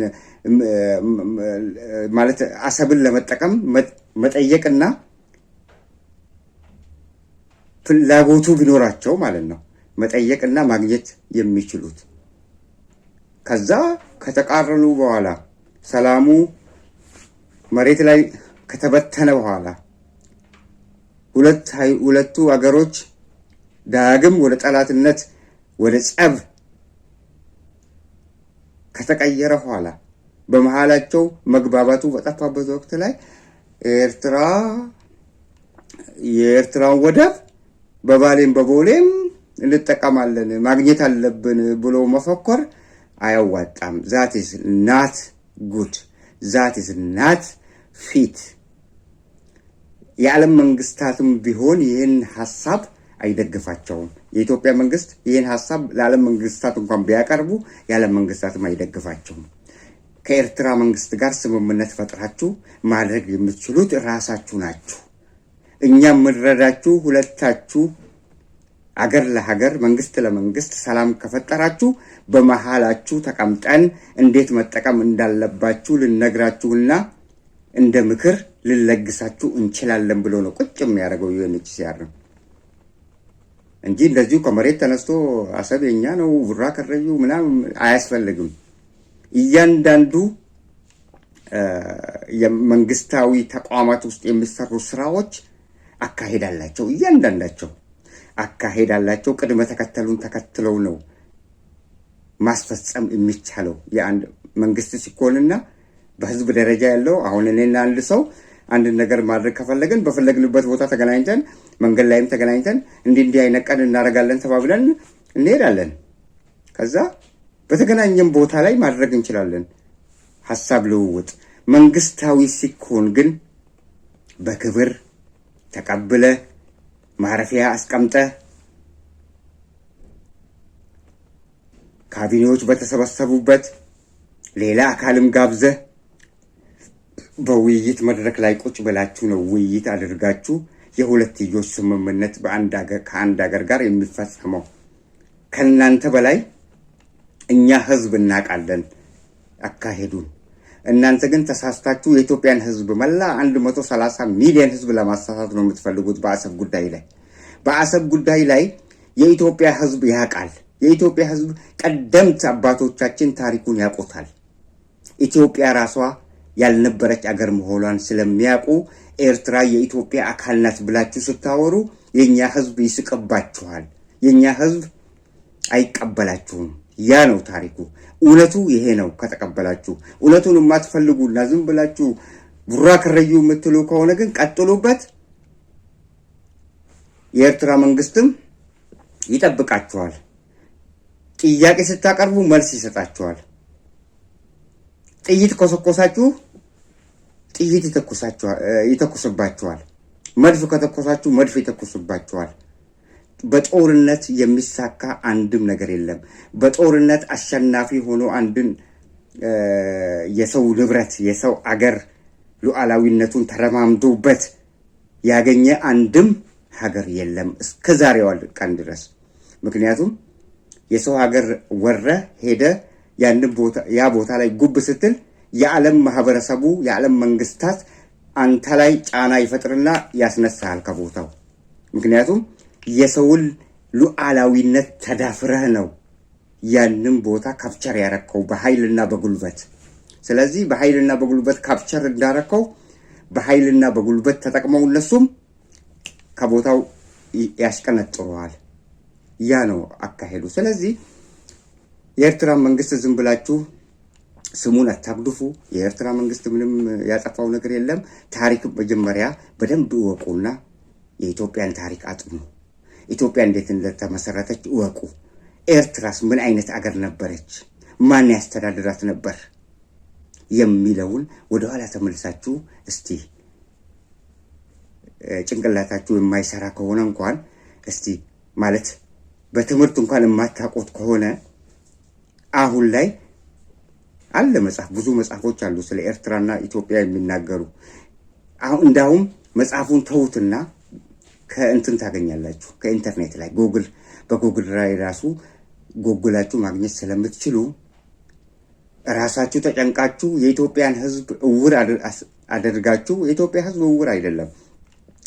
ማለት አሰብን ለመጠቀም መጠየቅና ፍላጎቱ ቢኖራቸው ማለት ነው መጠየቅና ማግኘት የሚችሉት። ከዛ ከተቃረኑ በኋላ ሰላሙ መሬት ላይ ከተበተነ በኋላ ሁለቱ አገሮች ዳግም ወደ ጠላትነት ወደ ጸብ ከተቀየረ በኋላ በመሃላቸው መግባባቱ በጠፋበት ወቅት ላይ የኤርትራን ወደብ በባሌም በቦሌም እንጠቀማለን ማግኘት አለብን ብሎ መፈክር አያዋጣም። that is not good, that is not fit። የዓለም መንግስታትም ቢሆን ይህን ሐሳብ አይደግፋቸውም። የኢትዮጵያ መንግስት ይህን ሐሳብ ለዓለም መንግስታት እንኳን ቢያቀርቡ የዓለም መንግስታትም አይደግፋቸውም። ከኤርትራ መንግስት ጋር ስምምነት ፈጥራችሁ ማድረግ የምትችሉት ራሳችሁ ናችሁ። እኛ የምንረዳችሁ ሁለታችሁ አገር ለሀገር መንግስት ለመንግስት ሰላም ከፈጠራችሁ በመሃላችሁ ተቀምጠን እንዴት መጠቀም እንዳለባችሁ ልነግራችሁና እንደ ምክር ልለግሳችሁ እንችላለን ብሎ ነው ቁጭ የሚያደርገው ዩኤንኤችሲአር ነው እንጂ እንደዚሁ ከመሬት ተነስቶ አሰብ የኛ ነው ቡራ ከረዩ ምናምን አያስፈልግም። እያንዳንዱ የመንግስታዊ ተቋማት ውስጥ የሚሰሩ ስራዎች አካሄዳላቸው፣ እያንዳንዳቸው አካሄዳላቸው። ቅድመ ተከተሉን ተከትለው ነው ማስፈጸም የሚቻለው። የአንድ መንግስት ሲኮንና በህዝብ ደረጃ ያለው አሁን እኔና አንድ ሰው አንድ ነገር ማድረግ ከፈለግን በፈለግንበት ቦታ ተገናኝተን መንገድ ላይም ተገናኝተን እንዲህ አይነት ቀን እናደርጋለን ተባብለን እንሄዳለን። ከዛ በተገናኘን ቦታ ላይ ማድረግ እንችላለን ሐሳብ ልውውጥ። መንግስታዊ ሲኮን ግን በክብር ተቀብለ ማረፊያ አስቀምጠ ካቢኔዎች በተሰበሰቡበት ሌላ አካልም ጋብዘ በውይይት መድረክ ላይ ቁጭ ብላችሁ ነው ውይይት አድርጋችሁ የሁለትዮሽ ስምምነት ከአንድ ሀገር ጋር የሚፈጸመው። ከእናንተ በላይ እኛ ህዝብ እናውቃለን አካሄዱን። እናንተ ግን ተሳስታችሁ የኢትዮጵያን ህዝብ መላ 130 ሚሊዮን ህዝብ ለማሳሳት ነው የምትፈልጉት። በአሰብ ጉዳይ ላይ የኢትዮጵያ ህዝብ ያውቃል። የኢትዮጵያ ህዝብ ቀደምት አባቶቻችን ታሪኩን ያውቁታል። ኢትዮጵያ ራሷ ያልነበረች አገር መሆኗን ስለሚያውቁ ኤርትራ የኢትዮጵያ አካል ናት ብላችሁ ስታወሩ የኛ ህዝብ ይስቅባችኋል። የኛ ህዝብ አይቀበላችሁም። ያ ነው ታሪኩ። እውነቱ ይሄ ነው። ከተቀበላችሁ እውነቱን የማትፈልጉና ዝም ብላችሁ ቡራ ከረዩ የምትሉ ከሆነ ግን ቀጥሉበት። የኤርትራ መንግስትም ይጠብቃችኋል። ጥያቄ ስታቀርቡ መልስ ይሰጣችኋል። ጥይት ኮሰኮሳችሁ ጥይት ይተኩስባችኋል። መድፍ ከተኮሳችሁ መድፍ ይተኩስባችኋል። በጦርነት የሚሳካ አንድም ነገር የለም። በጦርነት አሸናፊ ሆኖ አንድን የሰው ንብረት የሰው አገር ሉዓላዊነቱን ተረማምዶበት ያገኘ አንድም ሀገር የለም እስከ ዛሬዋ ቀን ድረስ። ምክንያቱም የሰው ሀገር ወረ ሄደ ያ ቦታ ላይ ጉብ ስትል የዓለም ማህበረሰቡ የዓለም መንግስታት አንተ ላይ ጫና ይፈጥርና ያስነሳል ከቦታው። ምክንያቱም የሰውን ሉዓላዊነት ተዳፍረህ ነው ያንን ቦታ ካፕቸር ያረከው በኃይልና በጉልበት። ስለዚህ በኃይልና በጉልበት ካፕቸር እንዳረከው በኃይልና በጉልበት ተጠቅመው እነሱም ከቦታው ያስቀነጥሩዋል። ያ ነው አካሄዱ። ስለዚህ የኤርትራ መንግስት ዝም ብላችሁ ስሙን አታግዱፉ። የኤርትራ መንግስት ምንም ያጠፋው ነገር የለም። ታሪክ መጀመሪያ በደንብ እወቁና የኢትዮጵያን ታሪክ አጥኑ። ኢትዮጵያ እንዴት እንደተመሰረተች እወቁ። ኤርትራስ ምን አይነት አገር ነበረች? ማን ያስተዳድራት ነበር? የሚለውን ወደኋላ ተመልሳችሁ እስቲ ጭንቅላታችሁ የማይሰራ ከሆነ እንኳን እስቲ ማለት በትምህርት እንኳን የማታውቁት ከሆነ አሁን ላይ አለ መጽሐፍ፣ ብዙ መጽሐፎች አሉ ስለ ኤርትራና ኢትዮጵያ የሚናገሩ። አሁን እንዳውም መጽሐፉን ተውትና ከእንትን ታገኛላችሁ ከኢንተርኔት ላይ በጉግል ላይ ራሱ ጉግላችሁ ማግኘት ስለምትችሉ ራሳችሁ ተጨንቃችሁ የኢትዮጵያን ህዝብ እውር አድርጋችሁ። የኢትዮጵያ ህዝብ እውር አይደለም።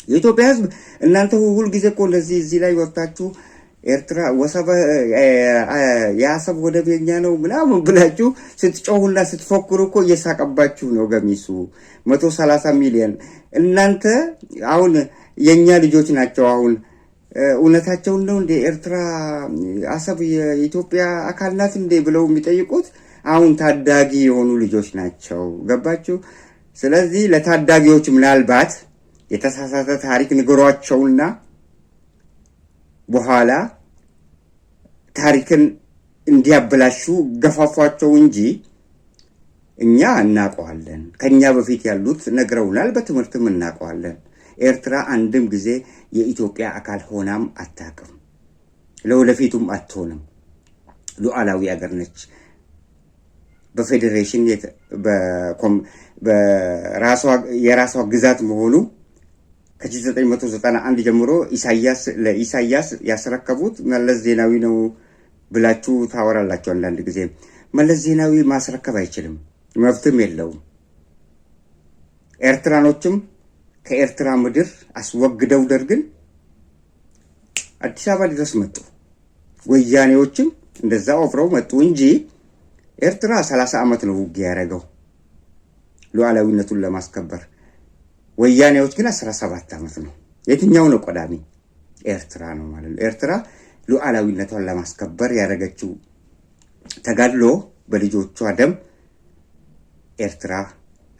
የኢትዮጵያ ህዝብ እናንተ ሁሉ ጊዜ እኮ እንደዚህ እዚህ ላይ ወጣችሁ ኤርትራ ወሰበ የአሰብ ወደብ የኛ ነው ምናምን ብላችሁ ስትጮሁና ስትፎክሩ እኮ እየሳቀባችሁ ነው ገሚሱ 130 ሚሊዮን። እናንተ አሁን የኛ ልጆች ናቸው። አሁን እውነታቸውን ነው እንደ ኤርትራ አሰብ የኢትዮጵያ አካል ናት እንደ ብለው የሚጠይቁት አሁን ታዳጊ የሆኑ ልጆች ናቸው። ገባችሁ? ስለዚህ ለታዳጊዎች ምናልባት የተሳሳተ ታሪክ ንገሯቸውና በኋላ ታሪክን እንዲያበላሹ ገፋፏቸው እንጂ እኛ እናውቀዋለን። ከኛ በፊት ያሉት ነግረውናል። በትምህርትም እናውቀዋለን። ኤርትራ አንድም ጊዜ የኢትዮጵያ አካል ሆናም አታውቅም፣ ለወደፊቱም አትሆንም። ሉዓላዊ አገር ነች። በፌዴሬሽን የራሷ ግዛት መሆኑ ከ1991 ጀምሮ ለኢሳያስ ያስረከቡት መለስ ዜናዊ ነው ብላችሁ ታወራላችሁ። አንዳንድ ጊዜ መለስ ዜናዊ ማስረከብ አይችልም፣ መብትም የለውም። ኤርትራኖችም ከኤርትራ ምድር አስወግደው ደርግን አዲስ አበባ ድረስ መጡ። ወያኔዎችም እንደዛ ወፍረው መጡ እንጂ ኤርትራ 30 ዓመት ነው ውጊያ ያደረገው ሉዓላዊነቱን ለማስከበር። ወያኔዎች ግን 17 ዓመት ነው። የትኛው ነው ቀዳሚ? ኤርትራ ነው ማለት ነው። ኤርትራ ሉዓላዊነቷን ለማስከበር ያደረገችው ተጋድሎ በልጆቿ ደም ኤርትራ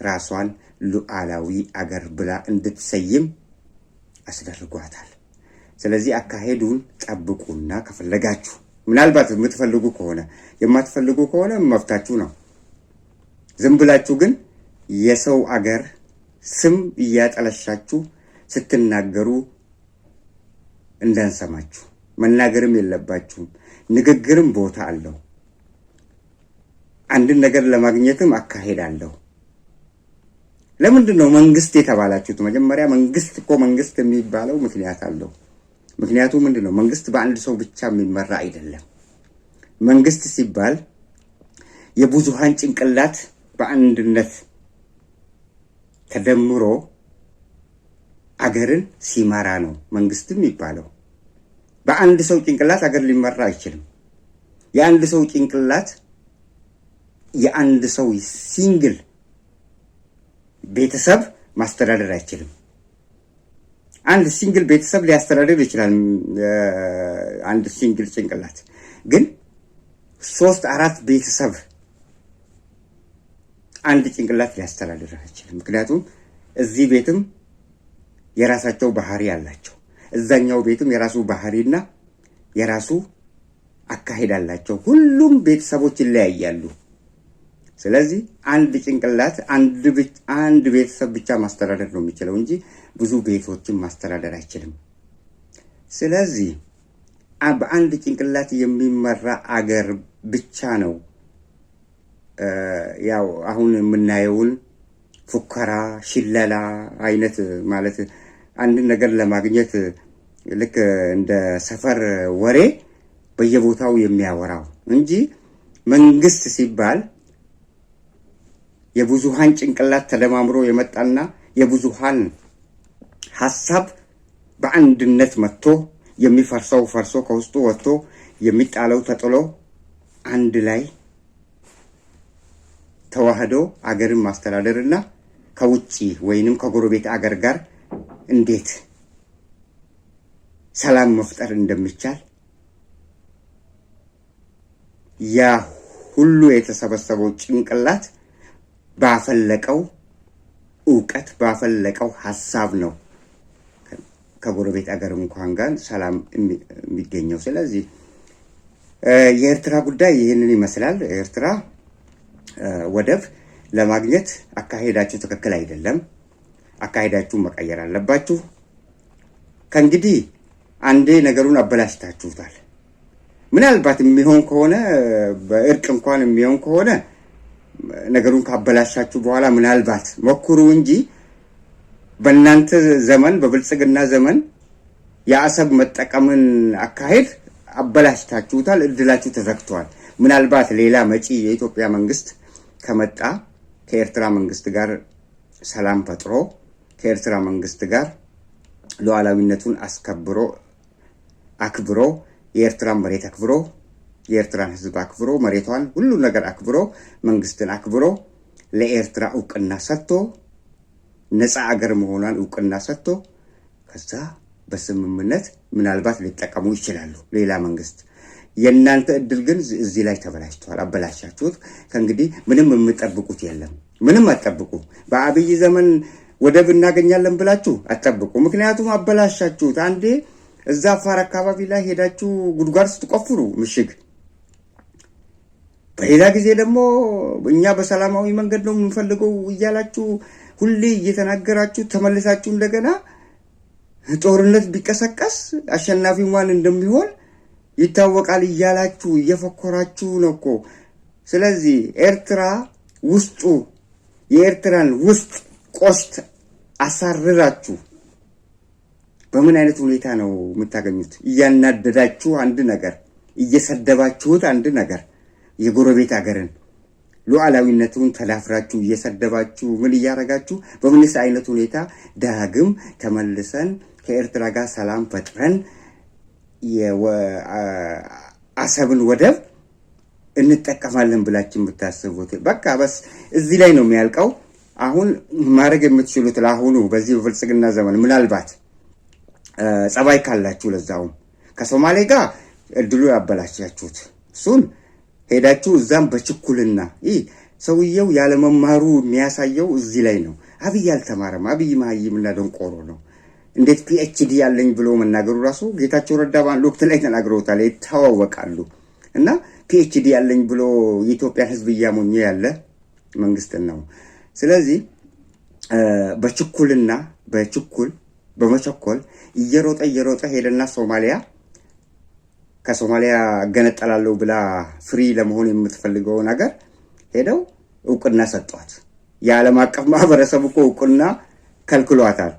ራሷን ሉዓላዊ አገር ብላ እንድትሰይም አስደርጓታል። ስለዚህ አካሄዱን ጠብቁና ከፈለጋችሁ ምናልባት የምትፈልጉ ከሆነ የማትፈልጉ ከሆነ መፍታችሁ ነው። ዝም ብላችሁ ግን የሰው አገር ስም እያጠለሻችሁ ስትናገሩ እንዳንሰማችሁ። መናገርም የለባችሁም። ንግግርም ቦታ አለው። አንድን ነገር ለማግኘትም አካሄድ አለው። ለምንድን ነው መንግስት የተባላችሁት? መጀመሪያ መንግስት የሚባለው ምክንያት አለው። ምክንያቱ ምንድን ነው? መንግስት በአንድ ሰው ብቻ የሚመራ አይደለም። መንግስት ሲባል የብዙሃን ጭንቅላት በአንድነት ተደምሮ አገርን ሲመራ ነው መንግስት የሚባለው። በአንድ ሰው ጭንቅላት አገር ሊመራ አይችልም። የአንድ ሰው ጭንቅላት የአንድ ሰው ሲንግል ቤተሰብ ማስተዳደር አይችልም። አንድ ሲንግል ቤተሰብ ሊያስተዳድር ይችላል። አንድ ሲንግል ጭንቅላት ግን 3-4 ቤተሰብ አንድ ጭንቅላት ሊያስተዳድር አይችልም። ምክንያቱም እዚህ ቤትም የራሳቸው ባህሪ አላቸው፣ እዛኛው ቤትም የራሱ ባህሪና የራሱ አካሄድ አላቸው። ሁሉም ቤተሰቦች ይለያያሉ። ስለዚህ አንድ ጭንቅላት አንድ ቤተሰብ ብቻ ማስተዳደር ነው የሚችለው እንጂ ብዙ ቤቶችን ማስተዳደር አይችልም። ስለዚህ በአንድ ጭንቅላት የሚመራ አገር ብቻ ነው ያው አሁን የምናየውን ፉከራ፣ ሽለላ አይነት ማለት አንድ ነገር ለማግኘት ልክ እንደ ሰፈር ወሬ በየቦታው የሚያወራው እንጂ መንግስት ሲባል የብዙሃን ጭንቅላት ተደማምሮ የመጣና የብዙሃን ሐሳብ በአንድነት መጥቶ የሚፈርሰው ፈርሶ ከውስጡ ወጥቶ የሚጣለው ተጥሎ አንድ ላይ ተዋህዶ አገርን ማስተዳደርና ከውጪ ወይንም ከጎረቤት አገር ጋር እንዴት ሰላም መፍጠር እንደሚቻል ያ ሁሉ የተሰበሰበው ጭንቅላት ባፈለቀው ዕውቀት ባፈለቀው ሐሳብ ነው ከጎረቤት አገር እንኳን ጋር ሰላም የሚገኘው። ስለዚህ የኤርትራ ጉዳይ ይህንን ይመስላል። ኤርትራ ወደብ ለማግኘት አካሄዳችሁ ትክክል አይደለም። አካሄዳችሁ መቀየር አለባችሁ። ከእንግዲህ አንዴ ነገሩን አበላሽታችሁታል። ምናልባት የሚሆን ከሆነ በእርቅ እንኳን የሚሆን ከሆነ ነገሩን ካበላሻችሁ በኋላ ምናልባት ሞክሩ እንጂ በእናንተ ዘመን በብልጽግና ዘመን የአሰብ መጠቀምን አካሄድ አበላሽታችሁታል። እድላችሁ ተዘግቷል። ምናልባት ሌላ መጪ የኢትዮጵያ መንግስት ከመጣ ከኤርትራ መንግስት ጋር ሰላም ፈጥሮ ከኤርትራ መንግስት ጋር ሉዓላዊነቱን አክብሮ የኤርትራን መሬት አክብሮ የኤርትራን ህዝብ አክብሮ መሬቷን ሁሉ ነገር አክብሮ መንግስትን አክብሮ ለኤርትራ እውቅና ሰጥቶ ነፃ አገር መሆኗን እውቅና ሰጥቶ ከዛ በስምምነት ምናልባት ሊጠቀሙ ይችላሉ ሌላ መንግስት። የእናንተ እድል ግን እዚህ ላይ ተበላሽቷል። አበላሻችሁት። ከእንግዲህ ምንም የምጠብቁት የለም። ምንም አትጠብቁ። በአብይ ዘመን ወደብ እናገኛለን ብላችሁ አትጠብቁ። ምክንያቱም አበላሻችሁት። አንዴ እዛ አፋር አካባቢ ላይ ሄዳችሁ ጉድጓድ ስትቆፍሩ ምሽግ፣ በሌላ ጊዜ ደግሞ እኛ በሰላማዊ መንገድ ነው የምንፈልገው እያላችሁ ሁሌ እየተናገራችሁ ተመልሳችሁ እንደገና ጦርነት ቢቀሰቀስ አሸናፊው ማን እንደሚሆን ይታወቃል እያላችሁ እየፈኮራችሁ ነው እኮ። ስለዚህ ኤርትራ ውስጡ የኤርትራን ውስጥ ቆሽት አሳርራችሁ በምን አይነት ሁኔታ ነው የምታገኙት? እያናደዳችሁ አንድ ነገር፣ እየሰደባችሁት አንድ ነገር፣ የጎረቤት ሀገርን ሉዓላዊነቱን ተዳፍራችሁ እየሰደባችሁ ምን እያረጋችሁ በምንስ አይነት ሁኔታ ዳግም ተመልሰን ከኤርትራ ጋር ሰላም ፈጥረን የአሰብን ወደብ እንጠቀማለን ብላችሁ ብታስቡት በቃ በስ እዚህ ላይ ነው የሚያልቀው። አሁን ማድረግ የምትችሉት ለአሁኑ በዚህ ብልጽግና ዘመን ምናልባት ጸባይ ካላችሁ ለዛውም ከሶማሌ ጋር እድሉ ያበላሻችሁት እሱን ሄዳችሁ እዛም በችኩልና ሰውየው ያለመማሩ የሚያሳየው እዚህ ላይ ነው። አብይ አልተማረም። አብይ መሀይምና ደንቆሮ ነው። እንዴት ፒኤችዲ ያለኝ ብሎ መናገሩ ራሱ ጌታቸው ረዳ በአንድ ወቅት ላይ ተናግረውታል። ይተዋወቃሉ እና ፒኤችዲ ያለኝ ብሎ የኢትዮጵያን ሕዝብ እያሞኘ ያለ መንግስት ነው። ስለዚህ በመቸኮል እየሮጠ ሄደና ከሶማሊያ ገነጠላለሁ ብላ ፍሪ ለመሆን የምትፈልገው ነገር ሄደው እውቅና ሰጧት። የዓለም አቀፍ ማህበረሰብ እኮ እውቅና ከልክሏታል።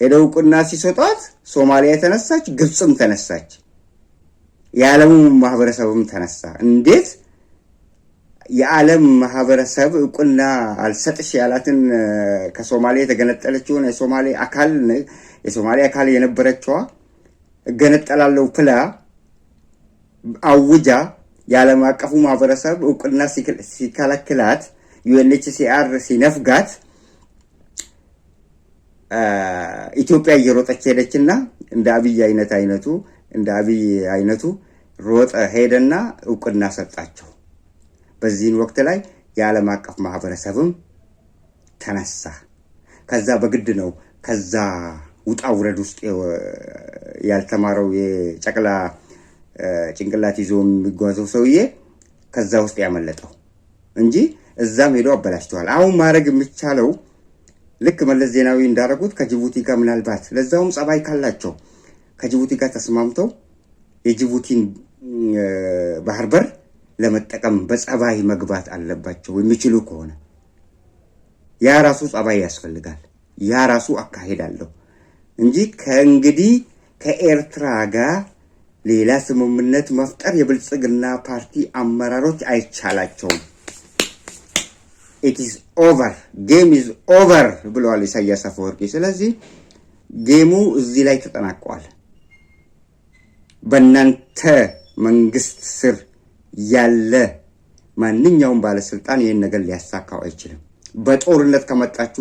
ሄደው እውቅና ሲሰጧት ሶማሊያ ተነሳች፣ ግብፅም ተነሳች፣ የዓለሙ ማህበረሰብም ተነሳ። እንዴት የዓለም ማህበረሰብ እውቅና አልሰጥሽ ያላትን ከሶማሊያ የተገነጠለችውን የሶማሊያ አካል የነበረችዋ እገነጠላለሁ ብላ አውጃ የዓለም አቀፉ ማህበረሰብ እውቅና ሲከለክላት ዩኤንኤችሲአር ሲነፍጋት ኢትዮጵያ እየሮጠች ሄደችና እንደ አብይ አይነቱ ሮጠ ሄደና እውቅና ሰጣቸው። በዚህን ወቅት ላይ የዓለም አቀፍ ማህበረሰብም ተነሳ። ከዛ በግድ ነው ከዛ ውጣ ውረድ ውስጥ ያልተማረው የጨቅላ ጭንቅላት ይዞ የሚጓዘው ሰውዬ ከዛ ውስጥ ያመለጠው እንጂ እዛም ሄዶ አበላሽተዋል። አሁን ማድረግ የሚቻለው ልክ መለስ ዜናዊ እንዳደረጉት ከጅቡቲ ጋር ምናልባት ለዛውም ጸባይ ካላቸው ከጅቡቲ ጋር ተስማምተው የጅቡቲን ባህር በር ለመጠቀም በጸባይ መግባት አለባቸው የሚችሉ ከሆነ። ያ ራሱ ጸባይ ያስፈልጋል። ያ ራሱ አካሄድ አለው እንጂ ከእንግዲህ ከኤርትራ ጋር ሌላ ስምምነት መፍጠር የብልጽግና ፓርቲ አመራሮች አይቻላቸውም። it is over, game is over ብለዋል ኢሳያስ አፈወርቂ። ስለዚህ ጌሙ እዚህ ላይ ተጠናቋል። በእናንተ መንግስት ስር ያለ ማንኛውም ባለስልጣን ይህን ነገር ሊያሳካው አይችልም። በጦርነት ከመጣችሁ